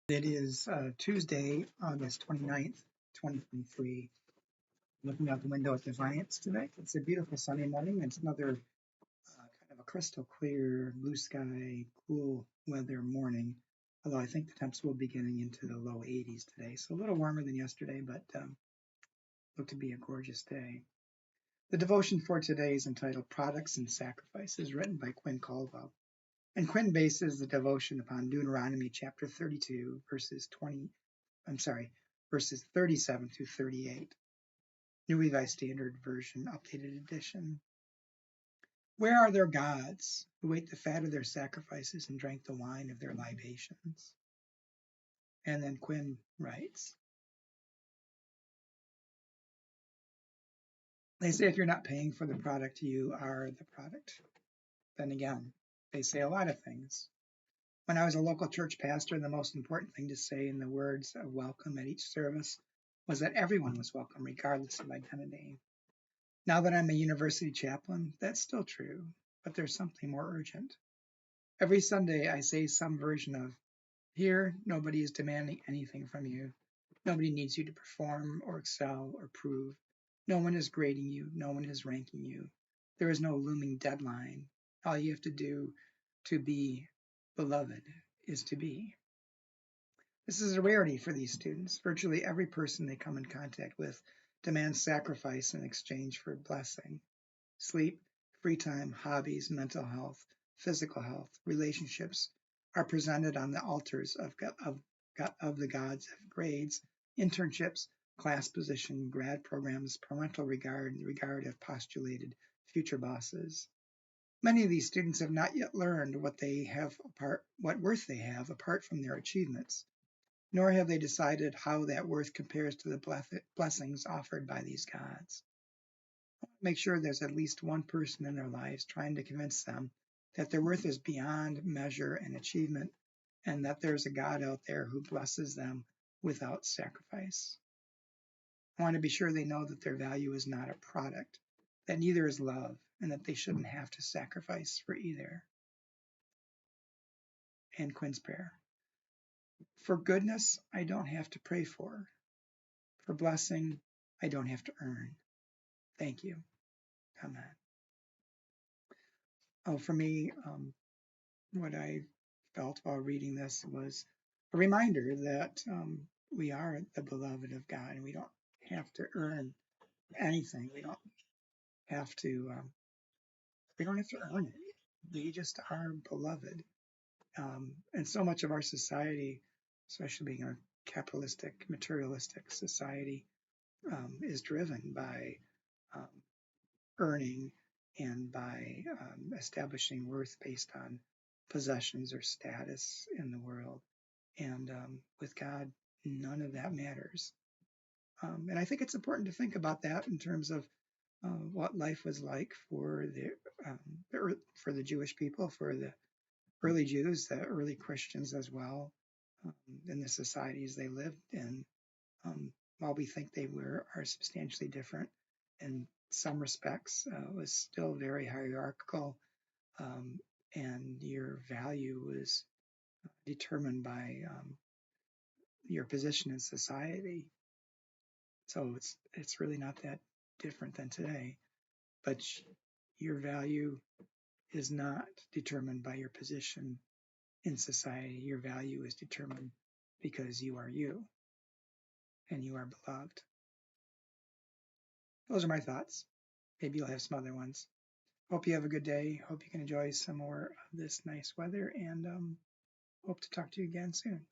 It is Tuesday, August 29th, 2023. Looking out the window at Defiance today. It's a beautiful sunny morning. It's another kind of a crystal clear, blue sky, cool weather morning. Although I think the temps will be getting into the low 80s today. So a little warmer than yesterday, but looked to be a gorgeous day. The devotion for today is entitled Products and Sacrifices, written by Quinn Caldwell. And Quinn bases the devotion upon Deuteronomy chapter 32, verses 37 through 38. New Revised Standard Version, updated edition. Where are their gods who ate the fat of their sacrifices and drank the wine of their libations? And then Quinn writes, they say if you're not paying for the product, you are the product. Then again, they say a lot of things. When I was a local church pastor, the most important thing to say in the words of welcome at each service was that everyone was welcome, regardless of identity. Now that I'm a university chaplain, that's still true, but there's something more urgent. Every Sunday, I say some version of, here, nobody is demanding anything from you. Nobody needs you to perform or excel or prove. No one is grading you. No one is ranking you. There is no looming deadline. All you have to do to be beloved is to be. This is a rarity for these students. Virtually every person they come in contact with demands sacrifice in exchange for blessing. Sleep, free time, hobbies, mental health, physical health, relationships are presented on the altars of the gods of grades, internships, class position, grad programs, parental regard, and the regard of postulated future bosses. Many of these students have not yet learned what worth they have apart from their achievements, nor have they decided how that worth compares to the blessings offered by these gods. Make sure there's at least one person in their lives trying to convince them that their worth is beyond measure and achievement, and that there's a God out there who blesses them without sacrifice. I want to be sure they know that their value is not a product, that neither is love, and that they shouldn't have to sacrifice for either. And Quinn's prayer. For goodness, I don't have to pray for. For blessing, I don't have to earn. Thank you. Amen. Oh, for me, what I felt while reading this was a reminder that we are the beloved of God, and we don't have to earn anything. We don't have to earn it. We just are beloved. And so much of our society, especially being a capitalistic, materialistic society, is driven by earning and by establishing worth based on possessions or status in the world. And with God, none of that matters. And I think it's important to think about that in terms of what life was like for the Jewish people, for the early Jews, the early Christians as well, in the societies they lived in. While we think they are substantially different in some respects, was still very hierarchical, and your value was determined by your position in society. So it's really not that different than today. But your value is not determined by your position in society. Your value is determined because you are you, and you are beloved. Those are my thoughts. Maybe you'll have some other ones. Hope you have a good day. Hope you can enjoy some more of this nice weather, and hope to talk to you again soon.